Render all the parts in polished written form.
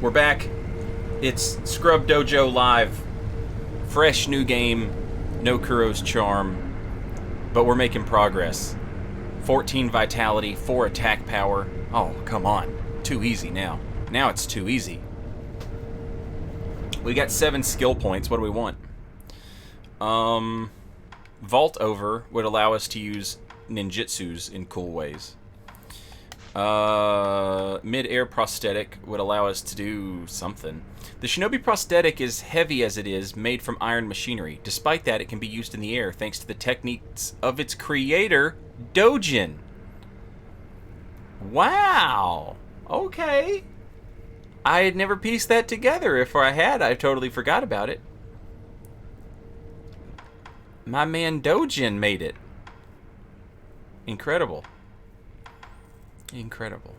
We're back. It's Scrub Dojo Live. Fresh new game. No Kuro's Charm. But we're making progress. 14 vitality, 4 attack power. Oh, come on. Too easy now. Now it's too easy. We got 7 skill points. What do we want? Vault Over would allow us to use ninjutsus in cool ways. Mid-air prosthetic would allow us to do something. The shinobi prosthetic is heavy as it is, made from iron machinery. Despite that, it can be used in the air thanks to the techniques of its creator, Dojin. Wow. Okay. I had never pieced that together. If I had, I totally forgot about it. My man Dojin made it. Incredible. Incredible.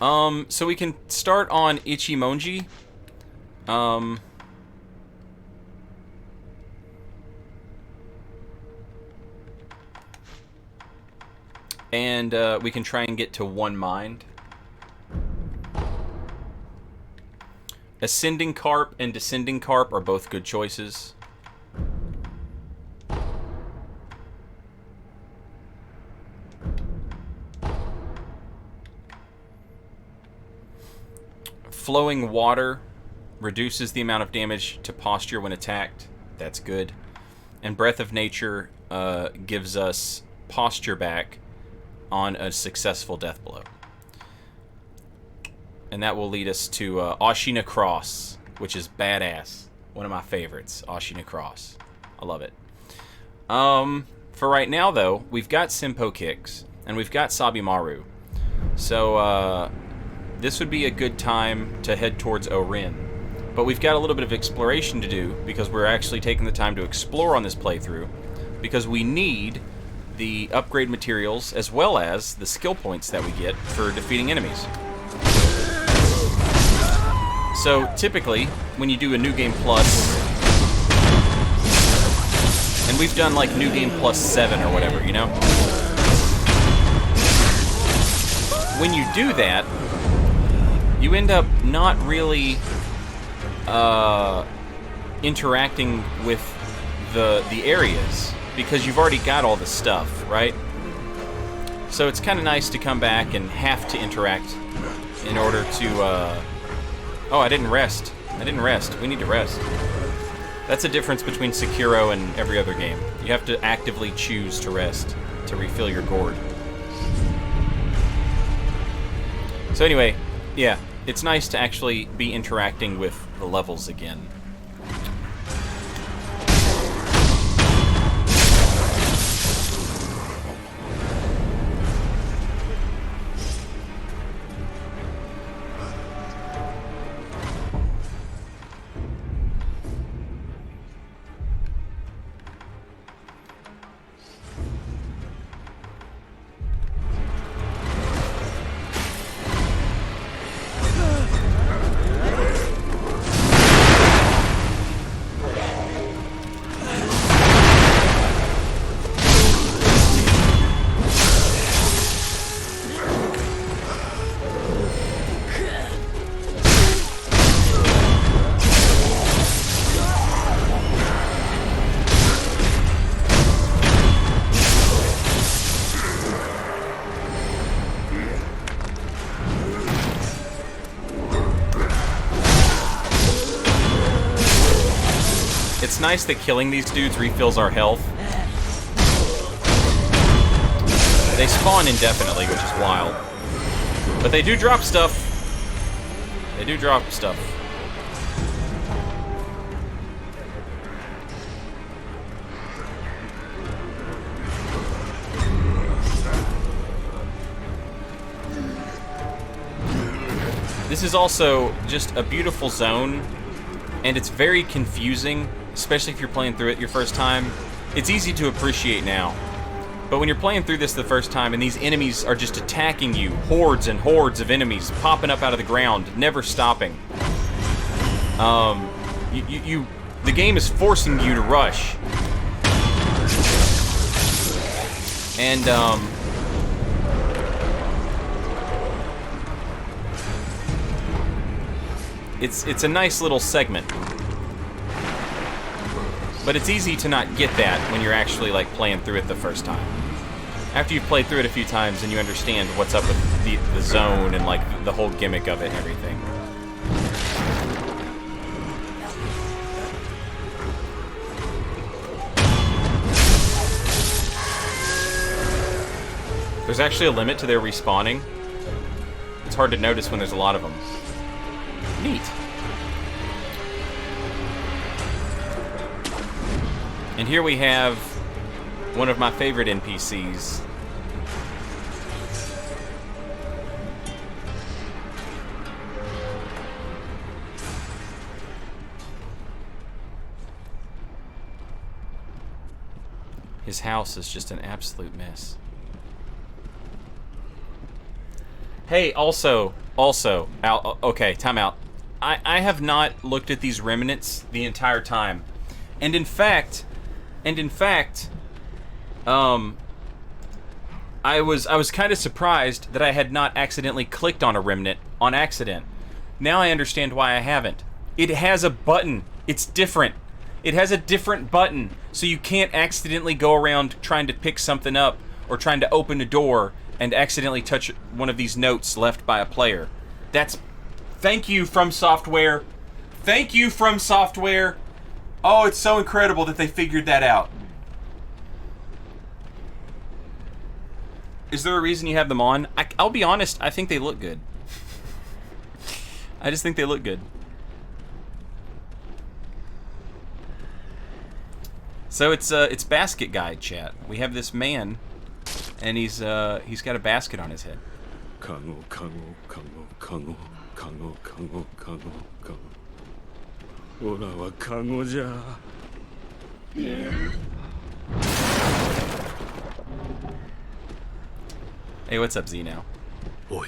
So we can start on Ichimonji. And we can try and get to one mind. Ascending Carp and Descending Carp are both good choices. Flowing Water reduces the amount of damage to posture when attacked. That's good. And Breath of Nature gives us posture back on a successful death blow. And that will lead us to Ashina Cross, which is badass. One of my favorites, Ashina Cross. I love it. For right now, though, we've got Senpo Kicks, and we've got Sabimaru. So, this would be a good time to head towards O'rin. But we've got a little bit of exploration to do, because we're actually taking the time to explore on this playthrough, because we need the upgrade materials, as well as the skill points that we get for defeating enemies. So, typically, when you do a New Game Plus, and we've done like New Game Plus 7 or whatever, you know? When you do that, you end up not really interacting with the areas, because you've already got all the stuff, right? So it's kind of nice to come back and have to interact in order to... Oh, I didn't rest. I didn't rest. We need to rest. That's the difference between Sekiro and every other game. You have to actively choose to rest to refill your gourd. So anyway, yeah, it's nice to actually be interacting with the levels again. It's nice that killing these dudes refills our health. They spawn indefinitely, which is wild. But they do drop stuff. They do drop stuff. This is also just a beautiful zone, and it's very confusing, especially if you're playing through it your first time. It's easy to appreciate now, but when you're playing through this the first time and these enemies are just attacking you, hordes and hordes of enemies popping up out of the ground, never stopping. The game is forcing you to rush. And It's a nice little segment. But it's easy to not get that when you're actually like playing through it the first time. After you've played through it a few times and you understand what's up with the zone and like the whole gimmick of it and everything. There's actually a limit to their respawning. It's hard to notice when there's a lot of them. Neat. And here we have one of my favorite NPCs. His house is just an absolute mess. Hey, also, okay, time out. I have not looked at these remnants the entire time. And in fact, I was kind of surprised that I had not accidentally clicked on a remnant on accident. Now I understand why I haven't. It has a button. It's different. It has a different button, so you can't accidentally go around trying to pick something up or trying to open a door and accidentally touch one of these notes left by a player. Thank you, From Software. Thank you, From Software. Oh, it's so incredible that they figured that out. Is there a reason you have them on? I'll be honest, I think they look good. I just think they look good. So it's basket guide chat. We have this man, and he's got a basket on his head. Hey, what's up, Z now? Oi.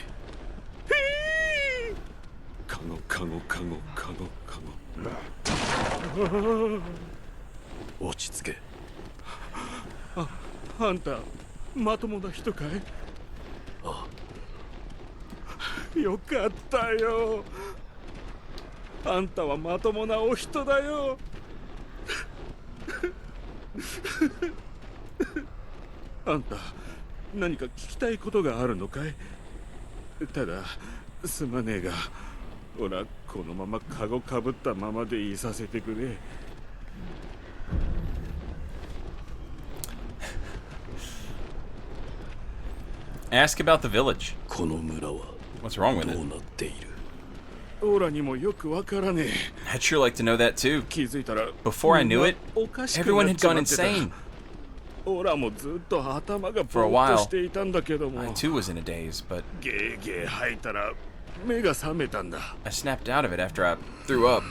Ask about the village. What's wrong with it? I'd sure like to know that too. Before I knew it, everyone had gone insane. For a while, I too was in a daze, but I snapped out of it after I threw up.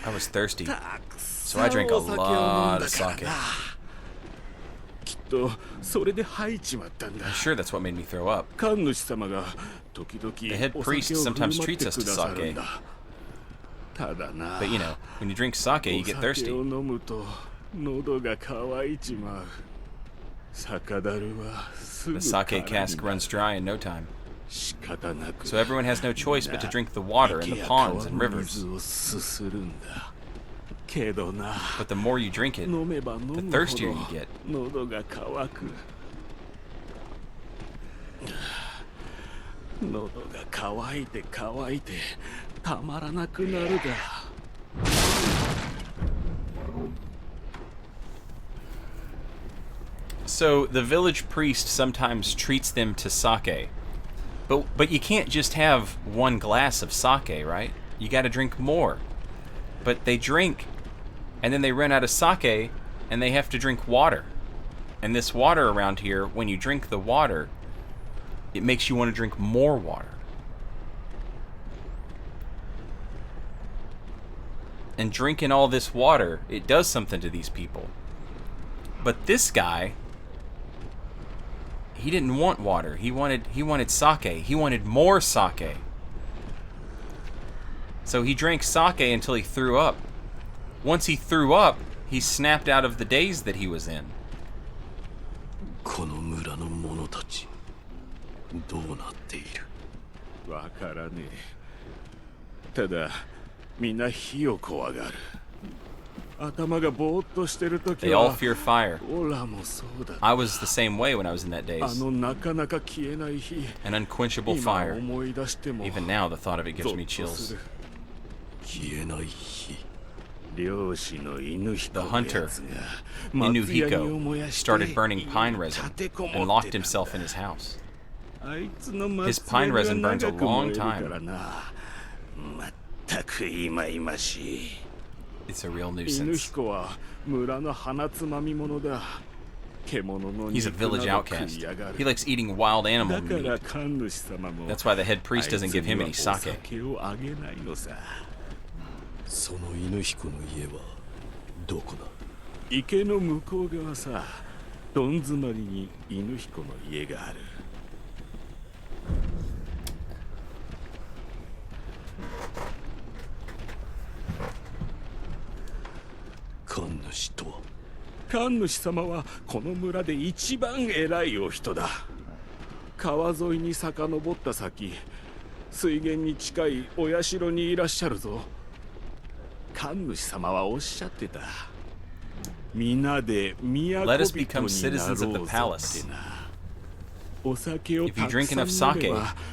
I was thirsty, so I drank a lot of sake. I'm sure that's what made me throw up. The head priest sometimes treats us to sake. But you know, when you drink sake, you get thirsty. The sake cask runs dry in no time. So everyone has no choice but to drink the water in the ponds and rivers. But the more you drink it, the thirstier you get. So the village priest sometimes treats them to sake. But you can't just have one glass of sake, right? You gotta drink more. But they drink, and then they run out of sake, and they have to drink water. And this water around here, when you drink the water, it makes you want to drink more water. And drinking all this water, it does something to these people. But this guy, he didn't want water. He wanted sake. He wanted more sake. So he drank sake until he threw up. Once he threw up, he snapped out of the daze that he was in. わからねえ。ただ、みんな火を怖がる。頭がぼーっとしてるとき They all は、fear fire. オラもそうだ。I was the same way when I was in that あ daze. のなかなか消えない火。 An unquenchable 今 fire. 思い出しても Even now, the thought of it ゾ gives ッ me とす chills. る。消えない火。漁師の犬彦 The の hunter, やつが Inuhiko, started burning pine resin and locked himself in his house. あいつの His pine 末 resin 裔が burns a 長く燃 long えるから time. な。まったくいまいましい。 It's a real 犬 nuisance. 彦は村の鼻つまみ者だ。獣の He's a 肉な village ど食 outcast. いやが He る。 likes eating wild だ animal から meat. 神主様も That's why the head priest あい doesn't つ give に him は any お sake. 酒をあげないのさ。その犬彦の家はどこだ？池の向こう側さ。どん詰まりに犬彦の家がある。神主とは？神主様はこの村で一番偉いお人だ。川沿いに遡った先、水源に近いお社にいらっしゃるぞ。神主様はおっしゃってた。皆で都人になろ Let う us ぞ become っ citizens of the て palace. な。お酒を If you たく drink さ enough ん飲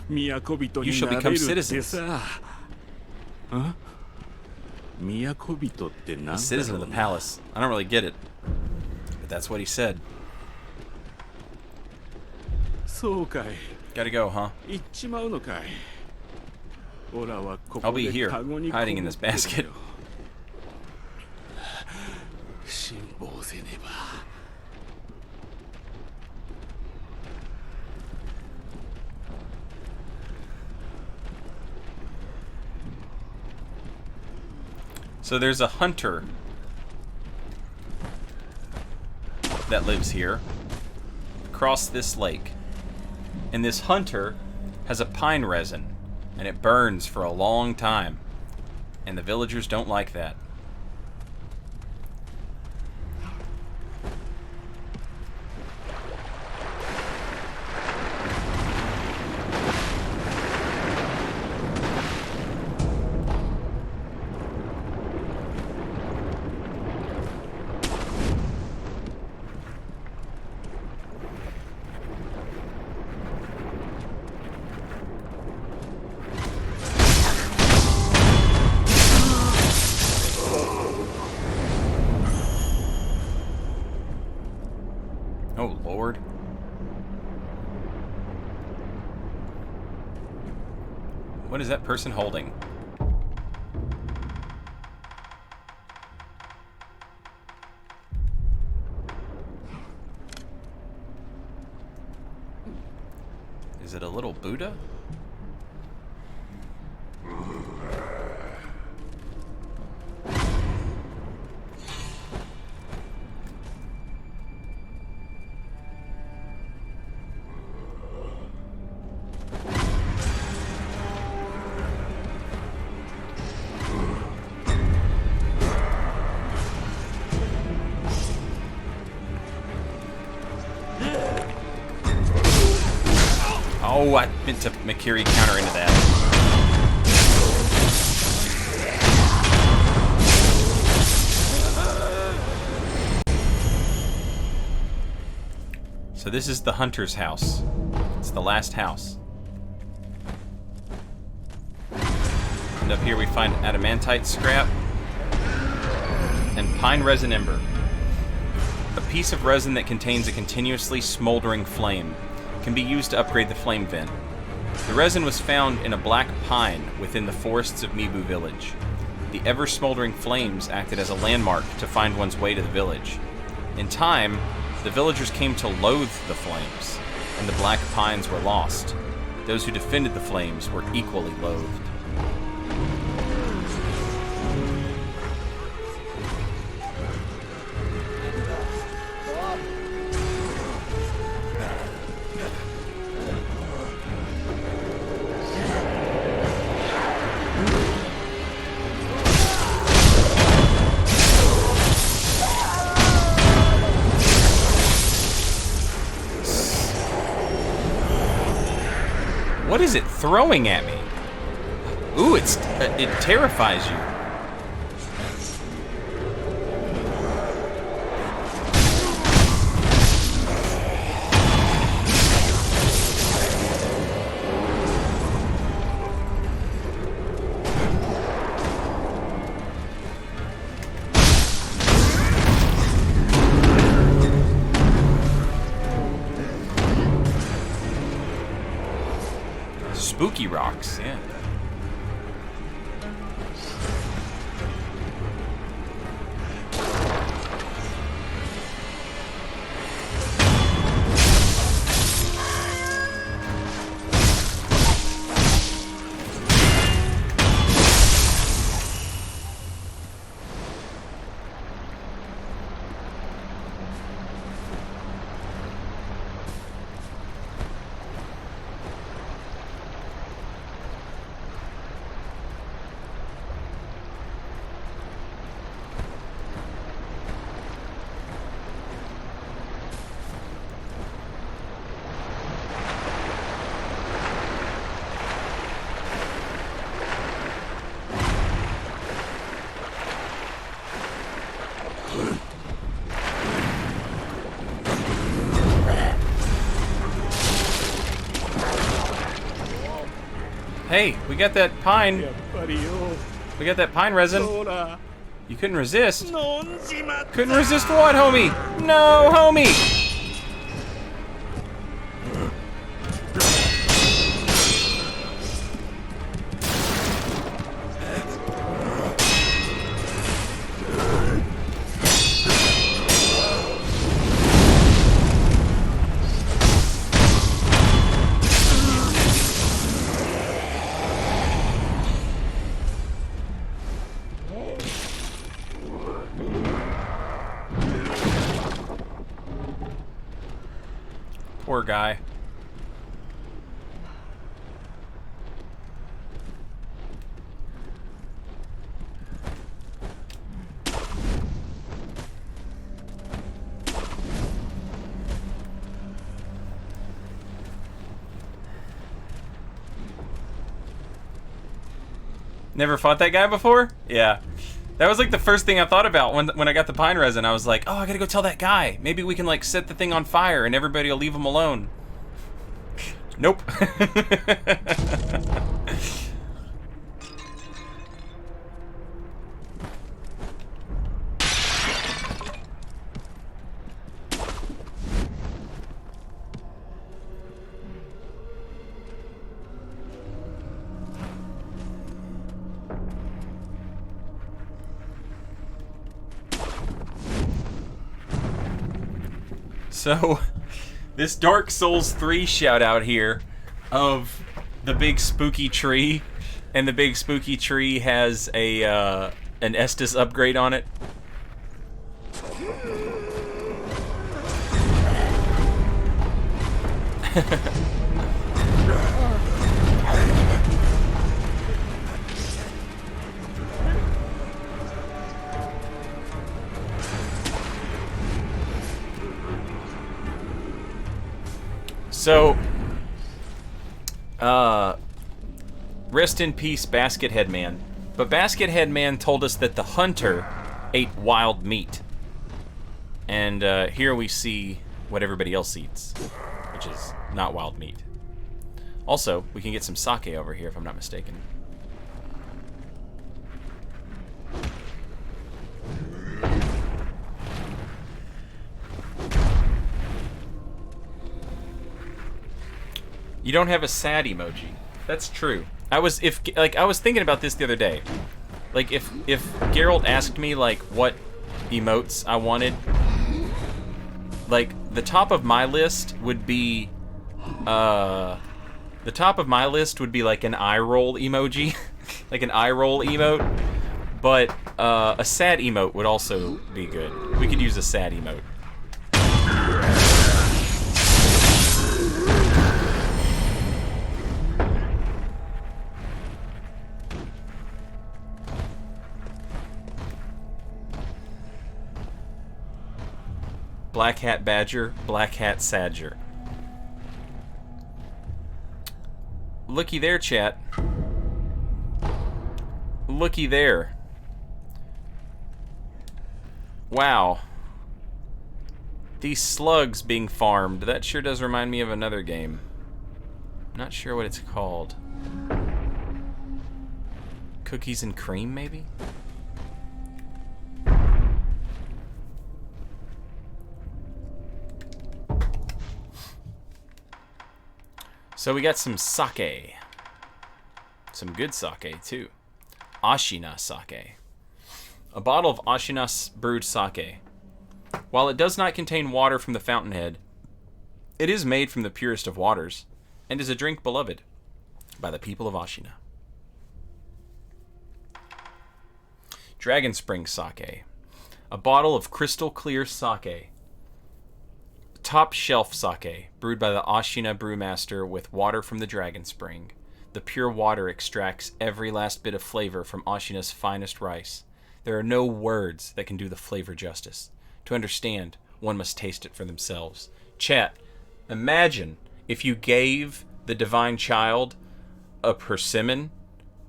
め sake, ば都人 you に shall なれ become るって citizens. さ。ん？都人ってなん A だ citizen ろ of う the な。 palace. I don't really get it. But that's what he said. そうかい。 Gotta go, huh? 行っちまうのかい。オラはこ I'll こ be で here, カゴに hiding in this こもってる basket. よ。辛抱せねば。So there's a hunter that lives here across this lake. And this hunter has a pine resin, and it burns for a long time. And the villagers don't like that. Oh, Lord. What is that person holding? Is it a little Buddha? Oh, I meant to Makiri counter into that. So this is the hunter's house. It's the last house. And up here we find adamantite scrap and pine resin ember. A piece of resin that contains a continuously smoldering flame can be used to upgrade the flame vent. The resin was found in a black pine within the forests of Mibu village. The ever-smoldering flames acted as a landmark to find one's way to the village. In time, the villagers came to loathe the flames, and the black pines were lost. Those who defended the flames were equally loathed. What is it throwing at me? Ooh, it terrifies you. Spooky rocks, yeah. Hey, we got that pine. We got that pine resin. You couldn't resist. Couldn't resist what, homie? No, homie! Poor guy. Never fought that guy before? Yeah. That was like the first thing I thought about when I got the pine resin. I was like, oh, I gotta go tell that guy. Maybe we can like set the thing on fire and everybody will leave him alone. Nope. So, this Dark Souls 3 shout out here of the big spooky tree, and the big spooky tree has a an Estus upgrade on it. So, rest in peace, Basket Head Man. But Basket Head Man told us that the hunter ate wild meat. And here we see what everybody else eats, which is not wild meat. Also, we can get some sake over here if I'm not mistaken. You don't have a sad emoji. That's true. I was thinking about this the other day. Like if Geralt asked me like what emotes I wanted, like the top of my list would be like an eye roll emoji, like an eye roll emote. But a sad emote would also be good. We could use a sad emote. Black Hat Badger, Black Hat Sadger. Looky there, chat. Looky there. Wow. These slugs being farmed, that sure does remind me of another game. Not sure what it's called. Cookies and cream, maybe? So we got some sake. Some good sake, too. Ashina sake. A bottle of Ashina brewed sake. While it does not contain water from the fountainhead, it is made from the purest of waters, and is a drink beloved by the people of Ashina. Dragon Spring sake. A bottle of crystal clear sake. Top shelf sake, brewed by the Ashina brewmaster with water from the Dragon Spring. The pure water extracts every last bit of flavor from Ashina's finest rice. There are no words that can do the flavor justice. To understand, one must taste it for themselves. Chat, imagine if you gave the divine child a persimmon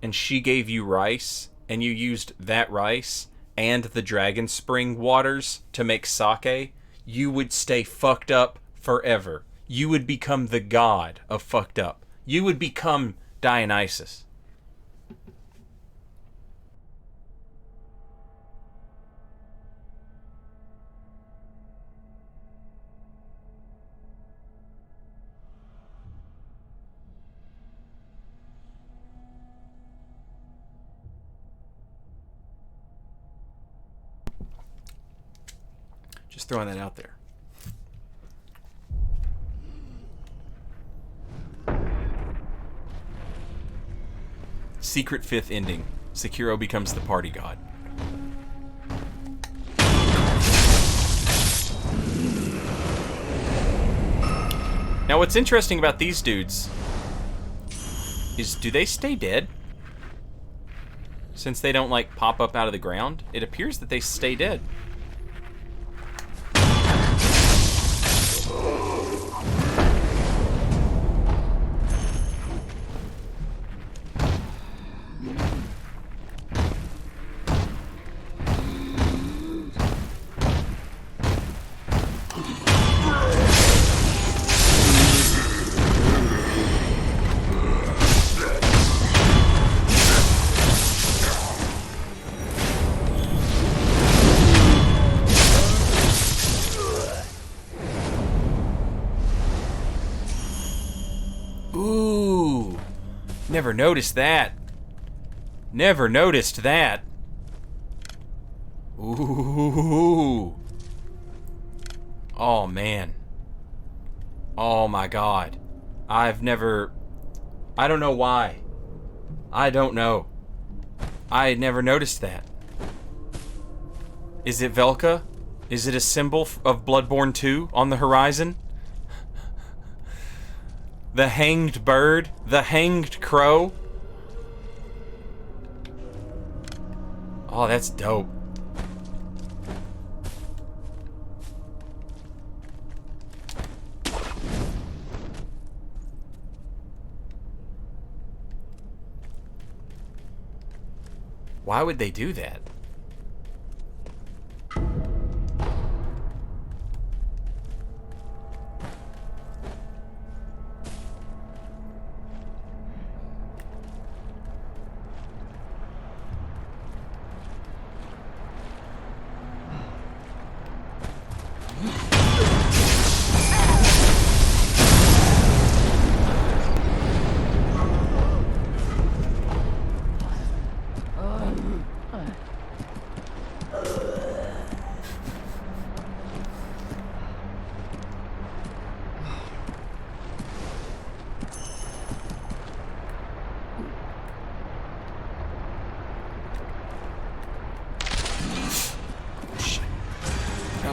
and she gave you rice and you used that rice and the Dragon Spring waters to make sake. You would stay fucked up forever. You would become the god of fucked up. You would become Dionysus. Just throwing that out there. Secret fifth ending. Sekiro becomes the party god. Now what's interesting about these dudes is, do they stay dead? Since they don't like pop up out of the ground, it appears that they stay dead. Never noticed that. Never noticed that. Ooh. Oh, man. Oh, my God. I don't know why. I don't know. I never noticed that. Is it Velka? Is it a symbol of Bloodborne 2 on the horizon? The hanged bird? The hanged crow? Oh, that's dope. Why would they do that?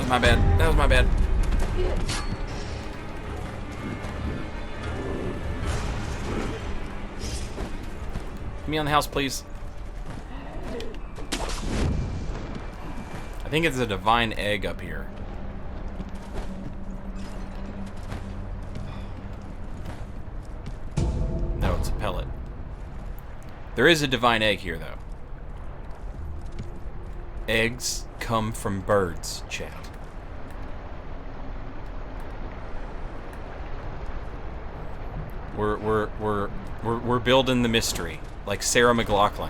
My bad. That was my bad. Get me on the house, please. I think it's a divine egg up here. No, it's a pellet. There is a divine egg here, though. Eggs come from birds, chat. We're building the mystery, like Sarah McLachlan.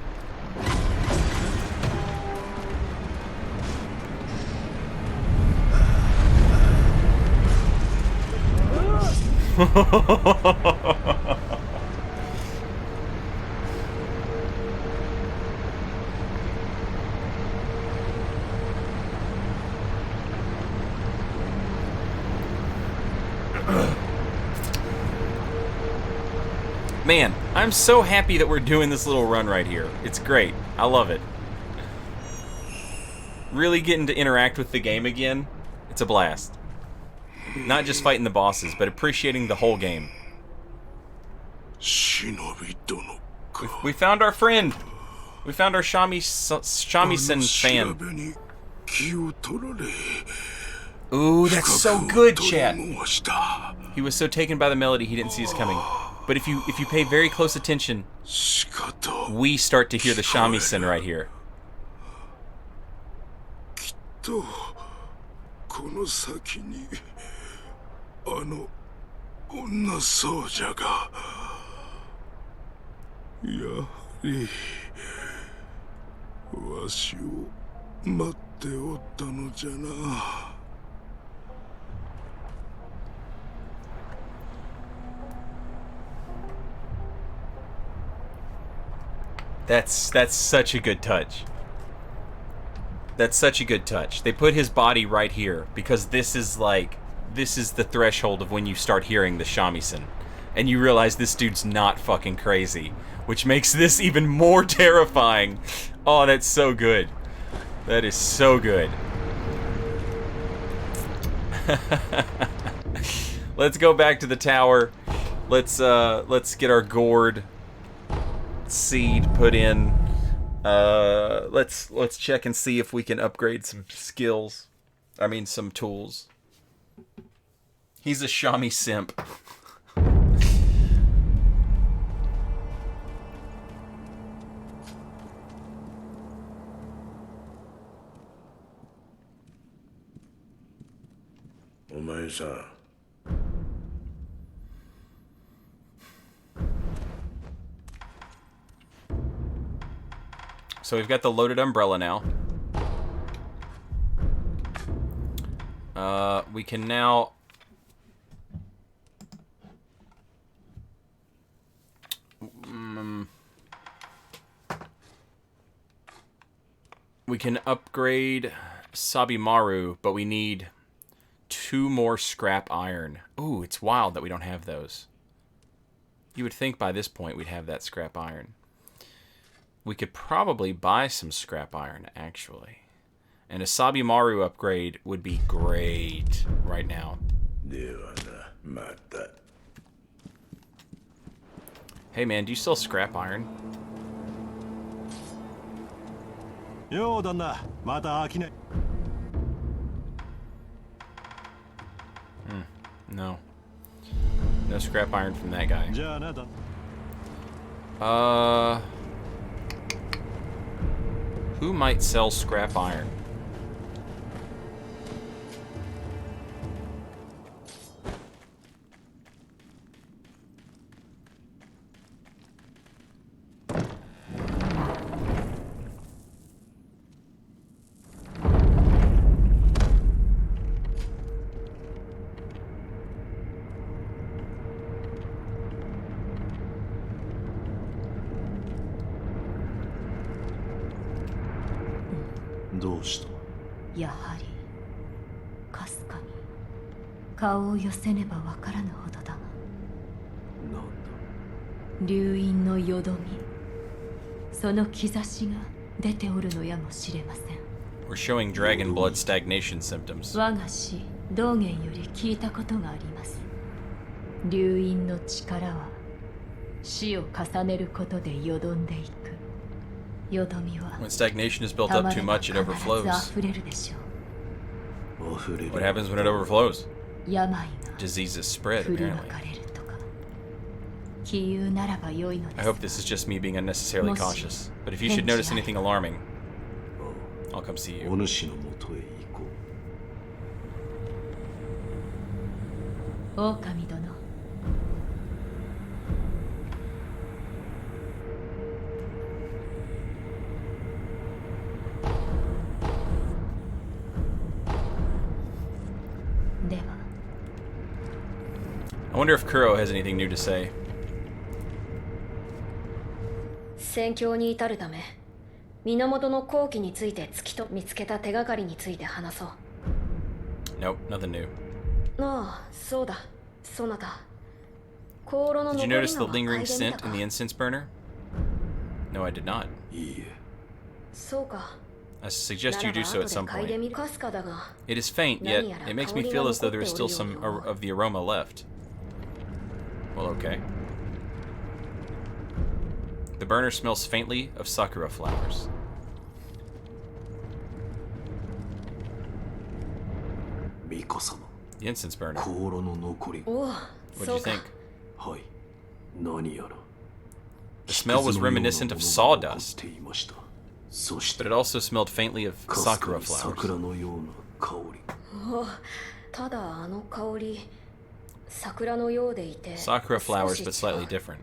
Man, I'm so happy that we're doing this little run right here. It's great. I love it. Really getting to interact with the game again, it's a blast. Not just fighting the bosses, but appreciating the whole game. We found our friend. We found our shamisen fan. Ooh, that's so good, chat. He was so taken by the melody he didn't see us coming. But if you pay very close attention, we start to hear the shamisen right here. That's such a good touch. That's such a good touch. They put his body right here because this is the threshold of when you start hearing the shamisen. And you realize this dude's not fucking crazy, which makes this even more terrifying. Oh, that's so good. That is so good. Let's go back to the tower. Let's get our gourd seed put in. Let's check and see if we can upgrade some skills. I mean, some tools. He's a shami simp. So we've got the loaded umbrella now. We can now we can upgrade Sabimaru, but we need 2 more scrap iron. Ooh, it's wild that we don't have those. You would think by this point we'd have that scrap iron. We could probably buy some scrap iron, actually. And a Sabimaru upgrade would be great right now. Hey man, do you sell scrap iron? No. No scrap iron from that guy. Who might sell scrap iron? We're showing dragon blood stagnation symptoms. When stagnation is built up too much, it overflows. What happens when it overflows? Diseases spread, apparently. I hope this is just me being unnecessarily cautious. But if you should notice anything alarming, I'll come see you. お主のもとへ行こう。狼殿。では。I wonder if Kuro has anything new to say. 戦況に至るため源の好機について見つけた手がかりについて話そう。 Nope, nothing new. ああ、そうだ、そなた。香炉の Did 残 you り notice の the は嗅 lingering いでみ scent たか in the incense burner? No, I did not. いいえ。そうか。 I suggest you do so at some 嗅いで point. みるかすかだが。 It is faint, yet it makes me feel as though there is still some of the aroma left. Well, okay. The burner smells faintly of sakura flowers. 巫女様。 The incense burner. 香炉の残り。おお、 What そ do you うか。 think? はい。何やら。 The smell was reminiscent of sawdust, ていました。そし but て it also smelled faintly of かすか sakura に flowers. 桜のような香り。おお、ただあの香り、桜のようでいて。 Sakura flowers, 少 but し違 slightly う。 different.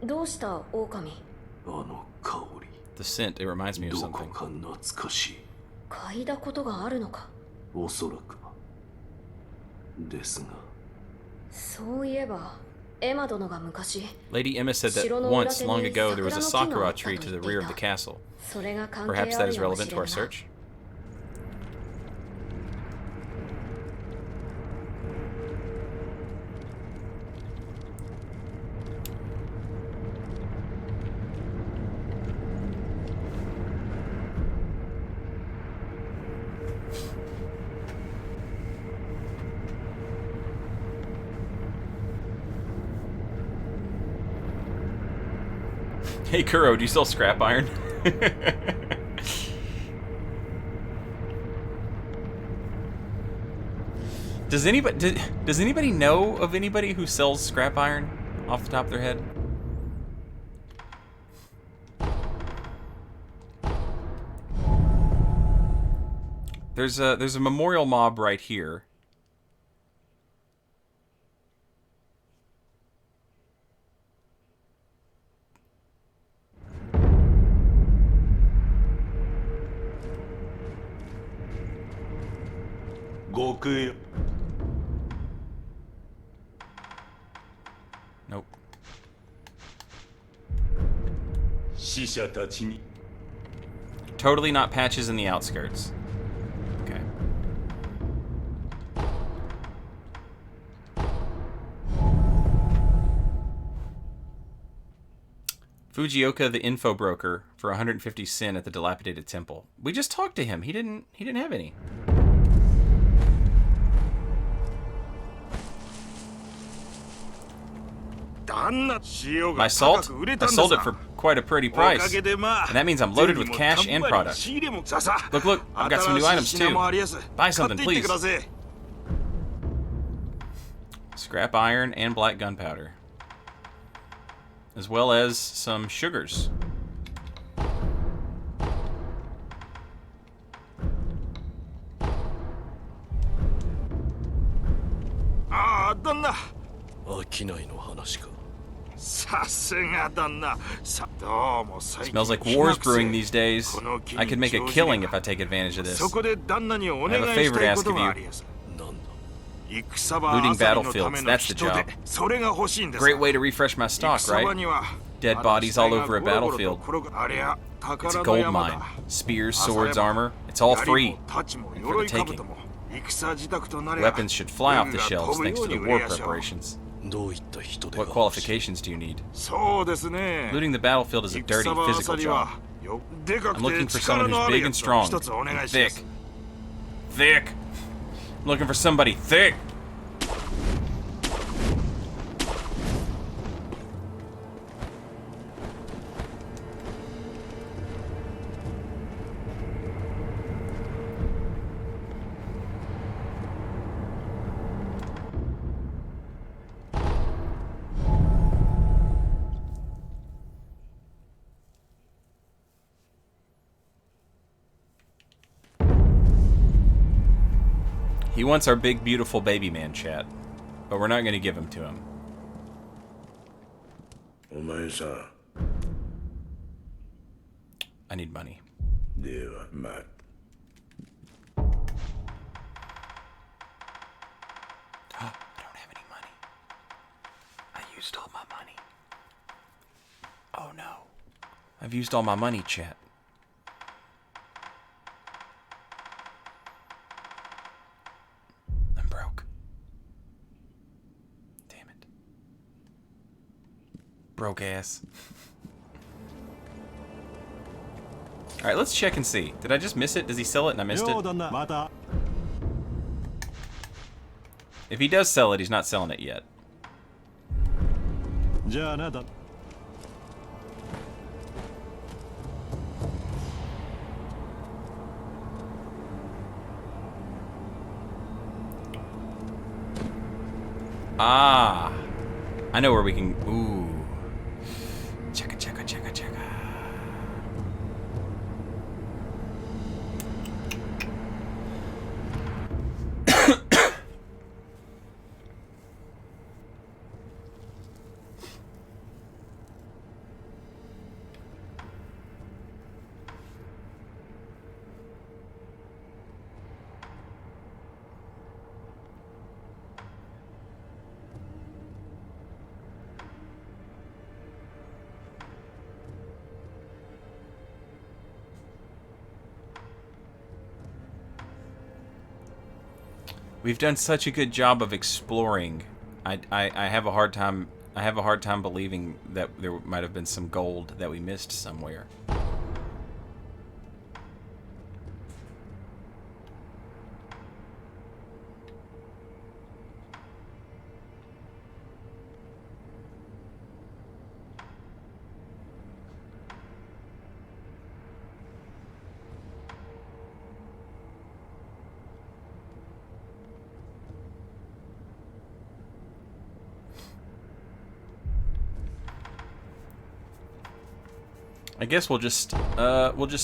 どうした狼？あの香り。 The scent, it reminds me of どこ something. か懐かしい。嗅いだことがあるのか。おそらく。ですが。そういえば、エマ殿が昔。 Lady Emma said that once, long ago, there was a sakura tree to the rear of the castle. それが関係 Perhaps あ that る is やも relevant し to れ our んな。 search? Hey Kuro, do you sell scrap iron? Does anybody know of anybody who sells scrap iron off the top of their head? There's a memorial mob right here. Nope. 死者たちに Totally not patches in the outskirts. Okay. Fujioka, the info broker, for 150 sen at the dilapidated temple. We just talked to him. He didn't have any. My salt? I sold it for quite a pretty price. And that means I'm loaded with cash and product. Look, I've got some new items too. Buy something, please. Scrap iron and black gunpowder. As well as some sugars. Smells like war's brewing these days. I could make a killing if I take advantage of this. I have a favor to ask of you. Looting battlefields, that's the job. Great way to refresh my stock, right? Dead bodies all over a battlefield. It's a gold mine. Spears, swords, armor, it's all free. And for the taking. Weapons should fly off the shelves thanks to the war preparations. What qualifications do you need? Looting the battlefield is a dirty, physical job. I'm looking for someone who's big and strong, and thick. Thick! I'm looking for somebody thick! He wants our big, beautiful baby man, chat. But we're not going to give him to him. お前さ、 I need money. ではまあ I don't have any money. I used all my money. Oh no. I've used all my money, chat. I'm broke. Damn it. Broke ass. Alright, let's check and see. Did I just miss it? Does he sell it and I missed it? If he does sell it, he's not selling it yet. Ah, I know where we can. Ooh, checka checka checka checka. We've done such a good job of exploring. I have a hard time. I have a hard time believing that there might have been some gold that we missed somewhere. I guess we'll just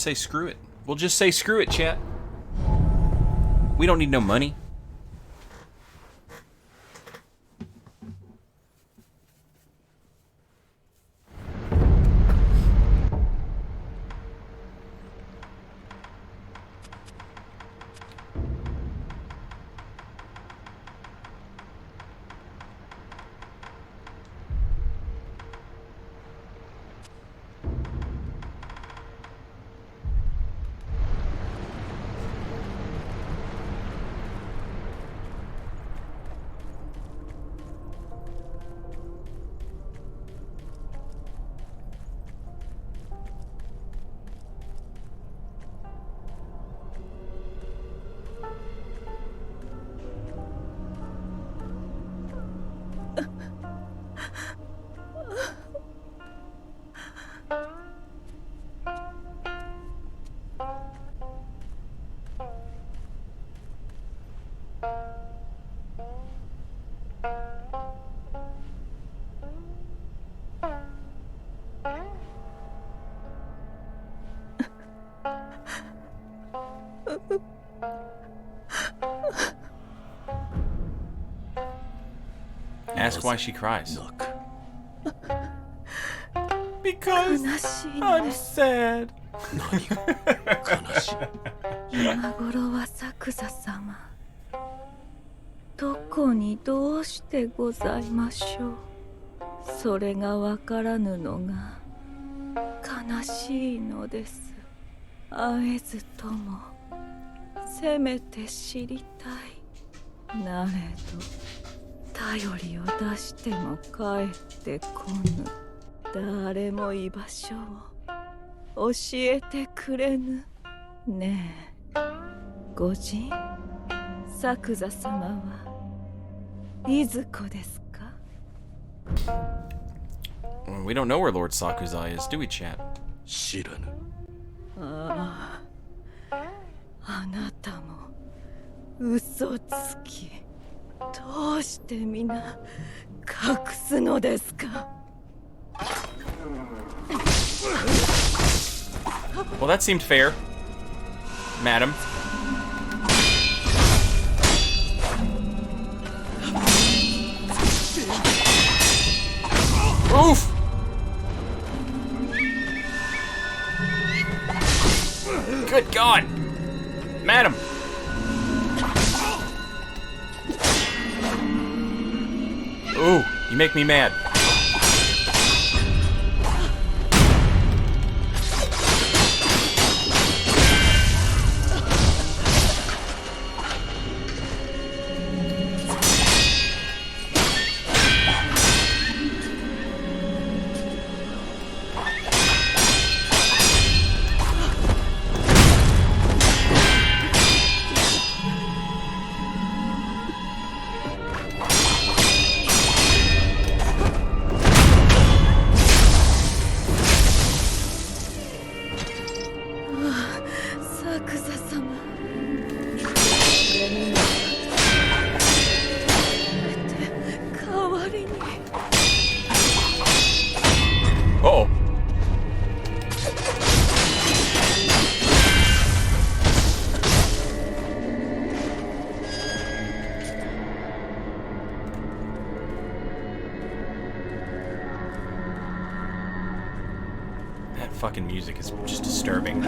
say screw it. We'll just say screw it, chat. We don't need no money. Ask why she cries. Because I'm sad. 今頃は作座様どこにどうしてございましょうそれがわからぬのが悲しいのです会えずともせめて知りたいなれど頼りを出しても帰ってこぬ誰も居場所を教えてくれぬねえ御人作座様はいずこですか We don't know where Lord Sakuza is, do we, chat? 知らぬ。ああ、あなたも嘘つきどうして皆隠すのですか Well, that seemed fair, madam. Good God! Madam! Ooh, you make me mad. Uh-oh. That fucking music is just disturbing.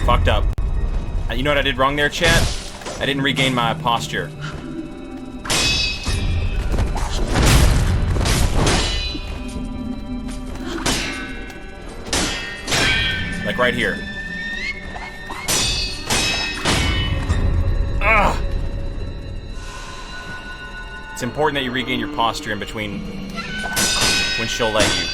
Fucked up. You know what I did wrong there, chat? I didn't regain my posture. Like right here. Ugh! It's important that you regain your posture in between when she'll let you.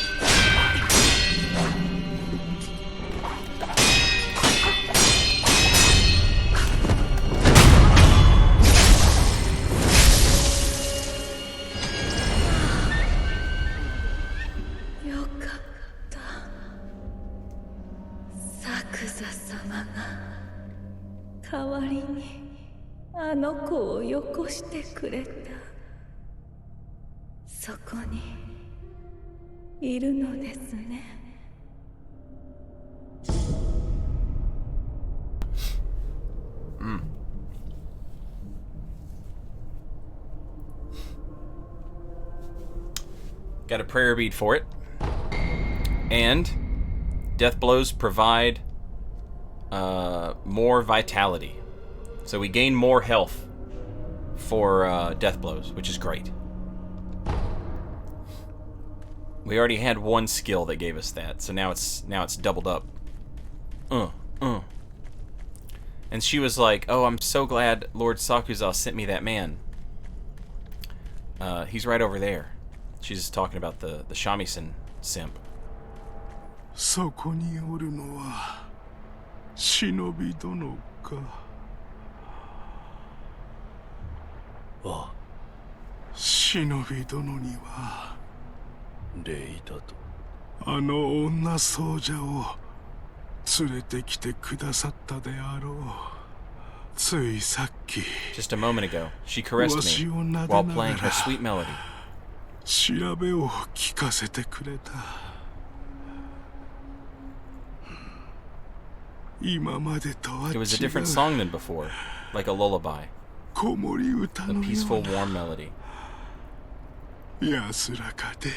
Got a prayer bead for it. And death blows provide more vitality. So we gain more health for death blows, which is great. We already had one skill that gave us that, so now it's doubled up. And she was like, "Oh, I'm so glad Lord Sakuza sent me that man. He's right over there." She's talking about the shamisen simp. そこにおるのは忍び殿か。ああ、忍び殿には礼だと。あの女僧者を連れてきてくださったであろう。ついさっき Just a moment ago, she caressed me while playing her sweet melody. 調べを聞かせてくれた。今までとは違う。 It was a different song than before, like a lullaby. 子守歌 A のよ peaceful, うな warm melody. 安らかで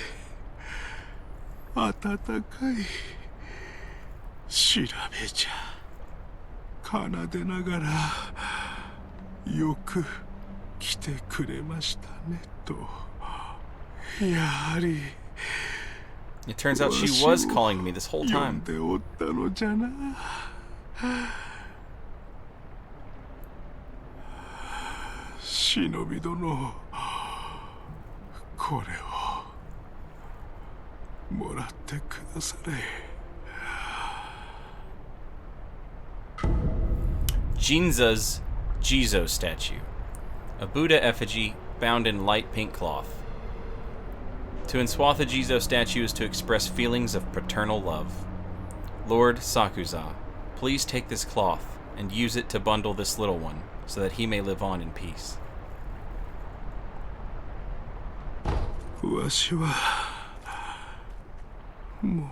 温かい調べじゃ。奏でながらよく来てくれましたねと。やはり It turns out she was calling me this whole 呼 time. んでおったのじゃな。忍び殿、これをもらってくだされ。Jinza's Jizo statue. A Buddha effigy bound in light pink cloth. To enswathe a Jizo statue is to express feelings of paternal love. Lord Sakuza, please take this cloth and use it to bundle this little one so that he may live on in peace. わしはもう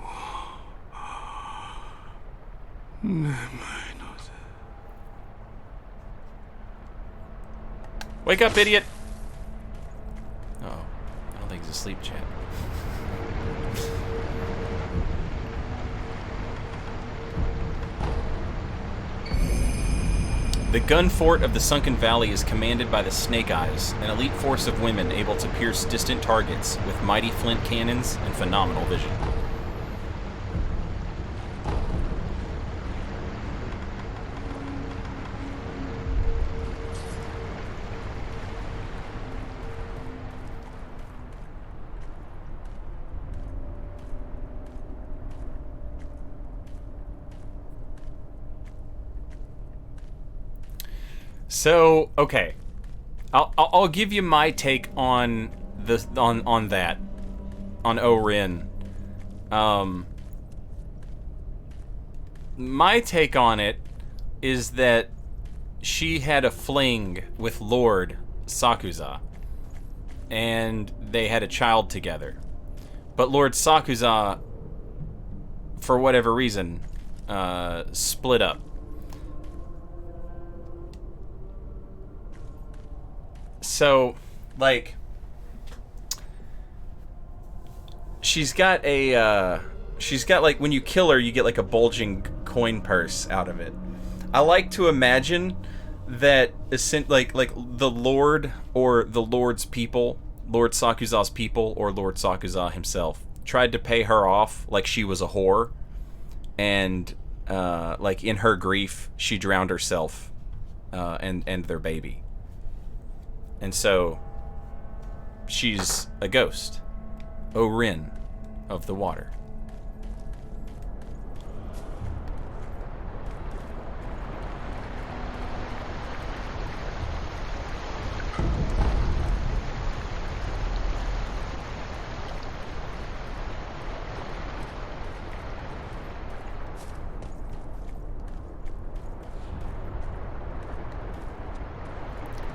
Wake up, idiot! Oh, I don't think he's asleep, chat. The gun fort of the Sunken Valley is commanded by the Snake Eyes, an elite force of women able to pierce distant targets with mighty flint cannons and phenomenal vision. So, okay, I'll give you my take on the on that, on O'rin. My take on it is that she had a fling with Lord Sakuza, and they had a child together. But Lord Sakuza, for whatever reason, split up. So, like, she's got like, when you kill her, you get like a bulging coin purse out of it. I like to imagine that, like the Lord or the Lord's people, Lord Sakuza's people, or Lord Sakuza himself, tried to pay her off like she was a whore, and like in her grief, she drowned herself and their baby. And so, she's a ghost. O'rin of the water.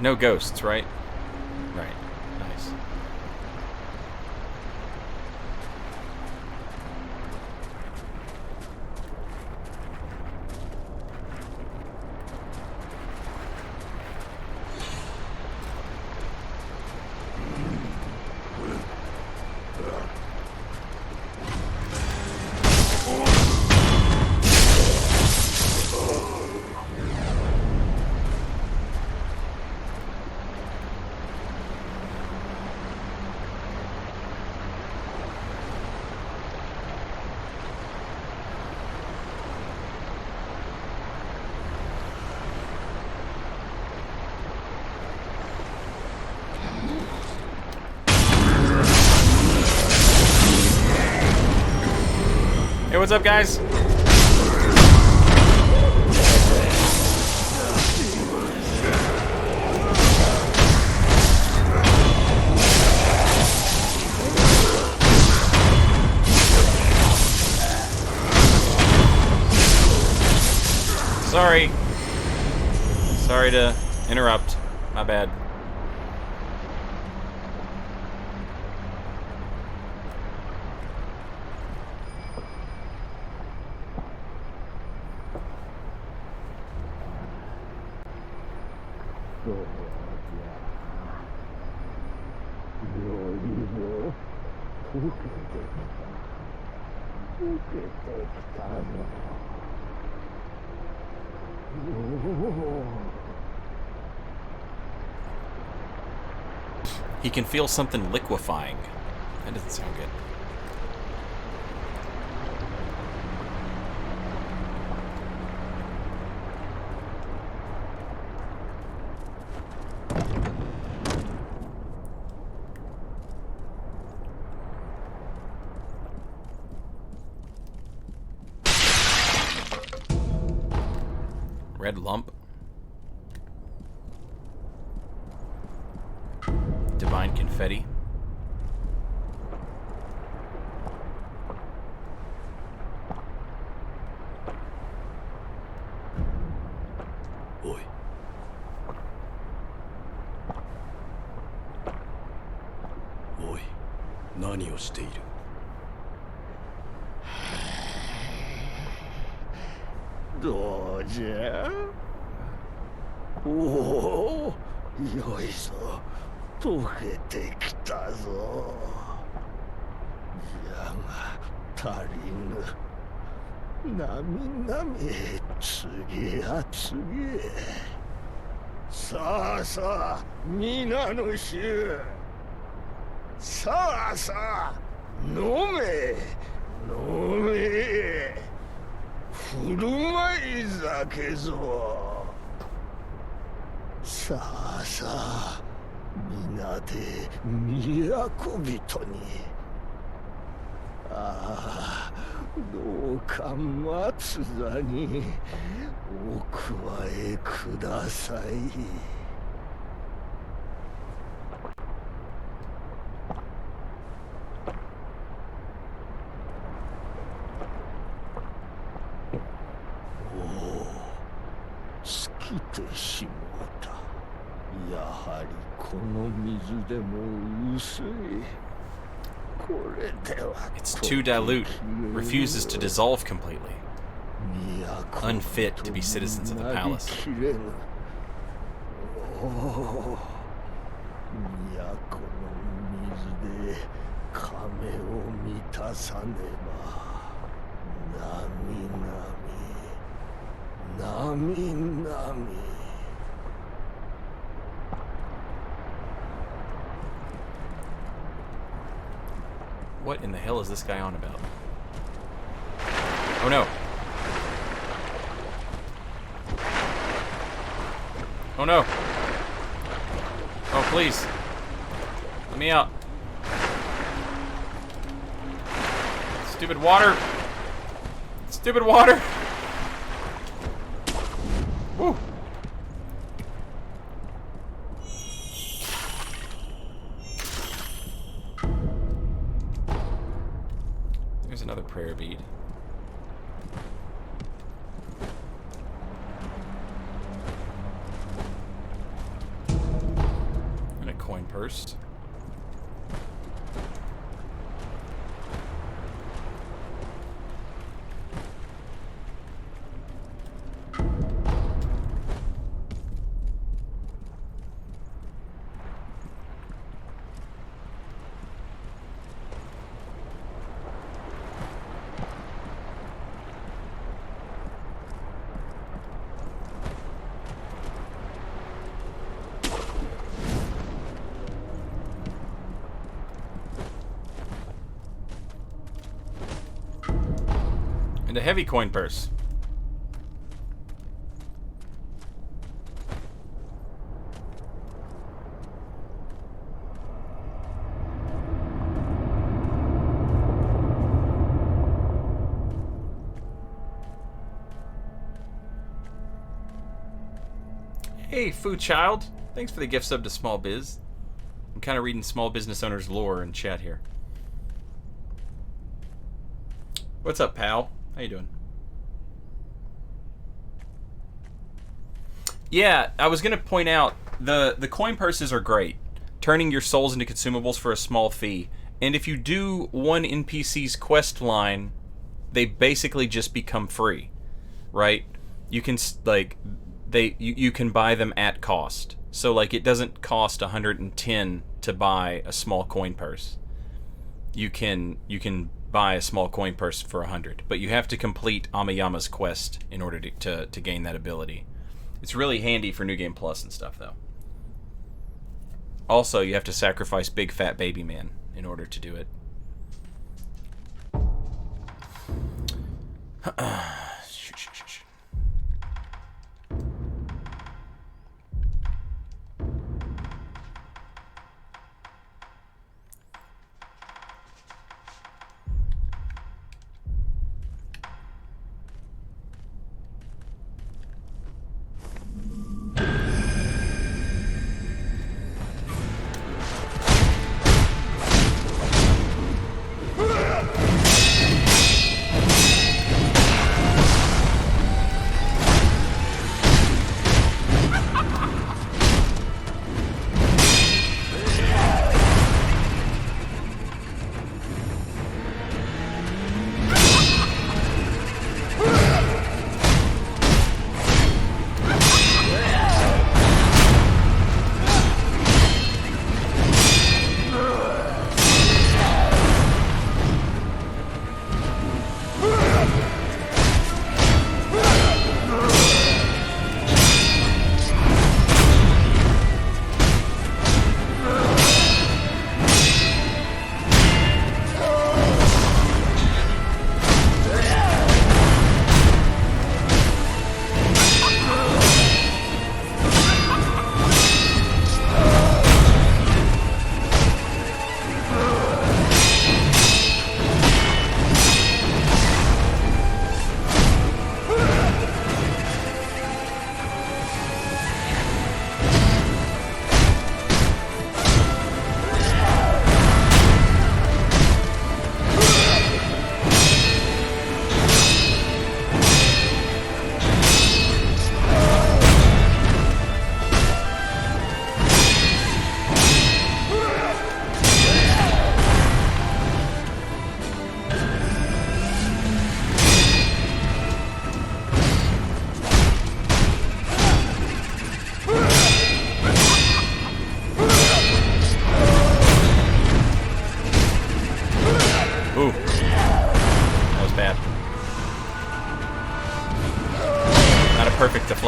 No ghosts, right? Right. Nice. Hey, what's up, guys? Sorry. Sorry to interrupt. My bad. He can feel something liquefying. That doesn't sound good. Red lump. Divine confetti.おい。おい、何をしている？どうじゃ。おお、よいぞ。溶けてきたぞ。じゃが足りぬ。なみなみ次や次へ。さあさあ皆の衆、さあさあ飲め飲め、振る舞い酒ぞ。さあさあ皆で都人に。ああ、どうか松座にお加えください。おお、尽きてしもうた。やはりこの水でも薄い。It's too dilute. Refuses to dissolve completely. Unfit to be citizens of the palace. 都の水で亀を満たさねば。なみなみ、なみなみ。What in the hell is this guy on about? Oh no. Oh no. Oh please. Let me out. Stupid water. Stupid water. Woo. There's another prayer bead. And a coin purse. And a heavy coin purse. Hey, Foo Child. Thanks for the gift sub to Small Biz. I'm kind of reading small business owners' lore in chat here. What's up, pal? How you doing? Yeah, I was gonna point out the coin purses are great, turning your souls into consumables for a small fee. And if you do one NPC's quest line, they basically just become free, right? You can like you can buy them at cost. So like it doesn't cost 110 to buy a small coin purse. You can buy a small coin purse for 100, but you have to complete Amayama's quest in order to gain that ability. It's really handy for New Game Plus and stuff, though. Also, you have to sacrifice Big Fat Baby Man in order to do it.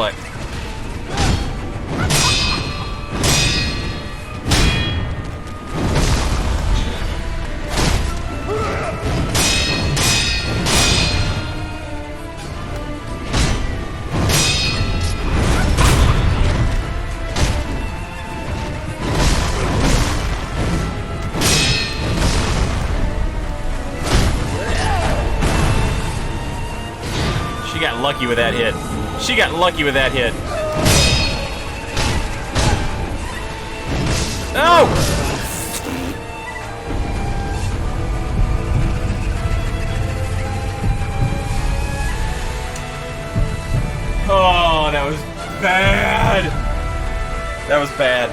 collect. She got lucky with that hit. She got lucky with that hit. No! Oh, that was bad. That was bad.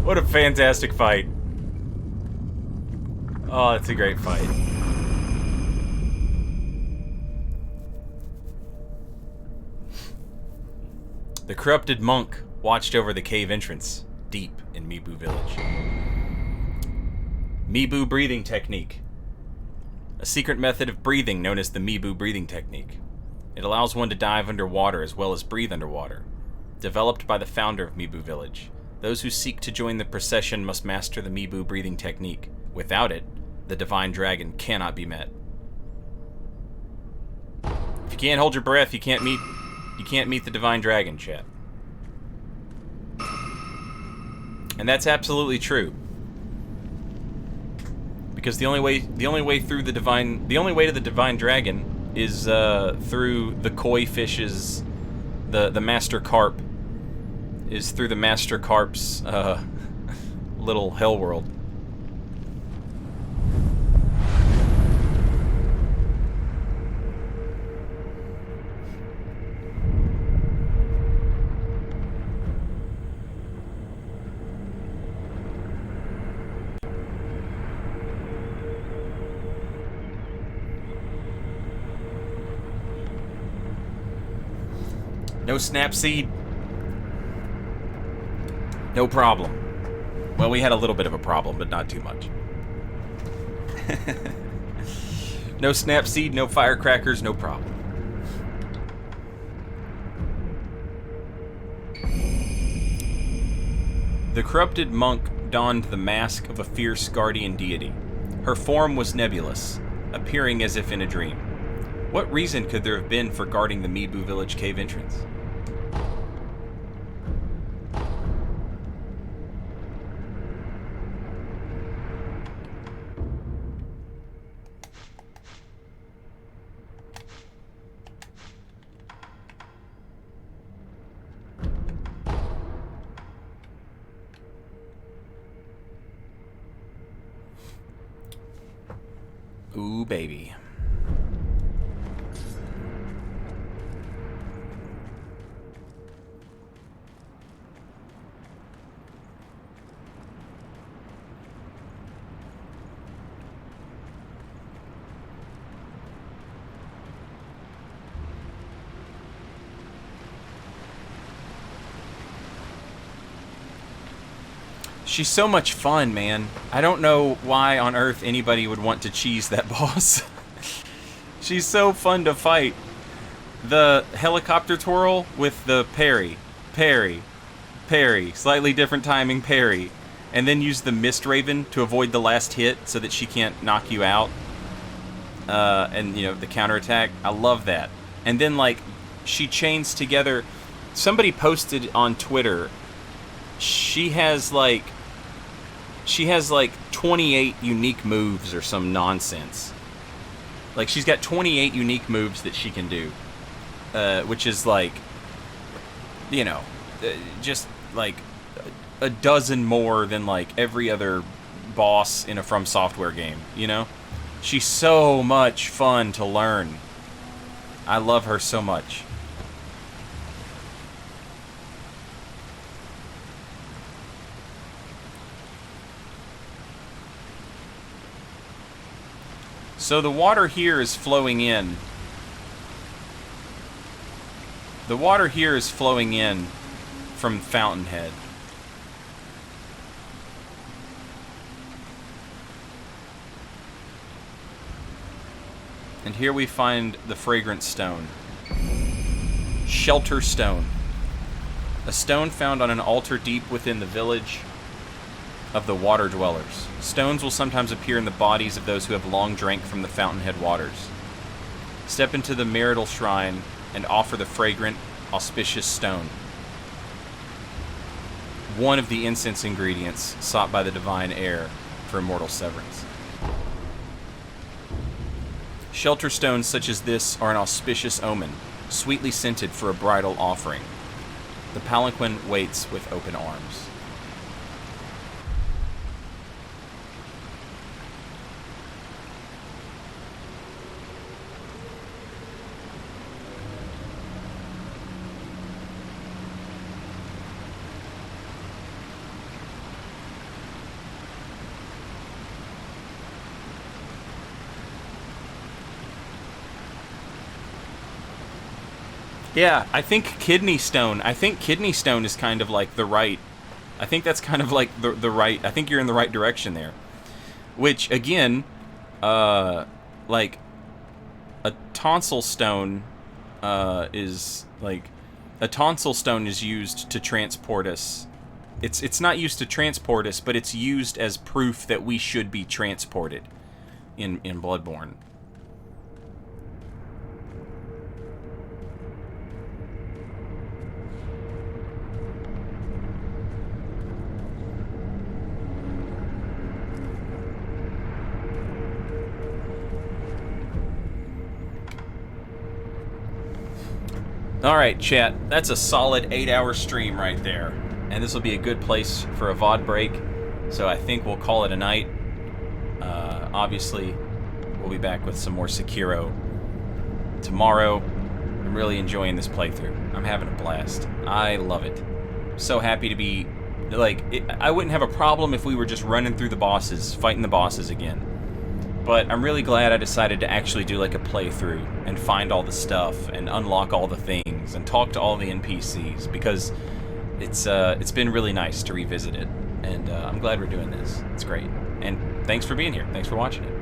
What a fantastic fight. Oh, it's a great fight. The corrupted monk watched over the cave entrance, deep in Mibu village. Mibu breathing technique. A secret method of breathing known as the Mibu breathing technique. It allows one to dive underwater as well as breathe underwater. Developed by the founder of Mibu village. Those who seek to join the procession must master the Mibu breathing technique. Without it, the divine dragon cannot be met. If you can't hold your breath, you can't meet the divine dragon, chat. And that's absolutely true. Because the only way to the divine dragon is through the koi fish's, the master carp, is through the master carp's little hell world. No snap seed. No problem. Well, we had a little bit of a problem, but not too much. No snap seed, no firecrackers, no problem. The corrupted monk donned the mask of a fierce guardian deity. Her form was nebulous, appearing as if in a dream. What reason could there have been for guarding the Mibu village cave entrance? Ooh, baby. She's so much fun, man. I don't know why on earth anybody would want to cheese that boss. She's so fun to fight. The helicopter twirl with the parry, parry, parry, slightly different timing parry, and then use the Mist Raven to avoid the last hit so that she can't knock you out. And, you know, the counterattack. I love that. And then, like, she chains together... Somebody posted on Twitter, she has, like, 28 unique moves or some nonsense. Like, she's got 28 unique moves that she can do. Which is, like, you know, just, like, a dozen more than, like, every other boss in a From Software game, you know? She's so much fun to learn. I love her so much. So the water here is flowing in. The water here is flowing in from Fountainhead. And here we find the fragrant stone. Shelter Stone. A stone found on an altar deep within the village of the Water Dwellers. Stones will sometimes appear in the bodies of those who have long drank from the Fountainhead waters. Step into the marital shrine and offer the fragrant, auspicious stone. One of the incense ingredients sought by the divine heir for immortal severance. Shelter stones such as this are an auspicious omen, sweetly scented for a bridal offering. The palanquin waits with open arms. Yeah, I think kidney stone. I think kidney stone is kind of like the right. I think that's kind of like the right. I think you're in the right direction there. Which again, like a tonsil stone is like a tonsil stone is used to transport us. It's not used to transport us, but it's used as proof that we should be transported in Bloodborne. Alright, chat, that's a solid 8-hour stream right there. And this will be a good place for a VOD break. So I think we'll call it a night. Obviously, we'll be back with some more Sekiro tomorrow. I'm really enjoying this playthrough. I'm having a blast. I love it. So happy to be... Like, I wouldn't have a problem if we were just running through the bosses, fighting the bosses again. But I'm really glad I decided to actually do like a playthrough and find all the stuff and unlock all the things and talk to all the NPCs, because it's been really nice to revisit it, and I'm glad we're doing this. It's great. And thanks for being here. Thanks for watching it.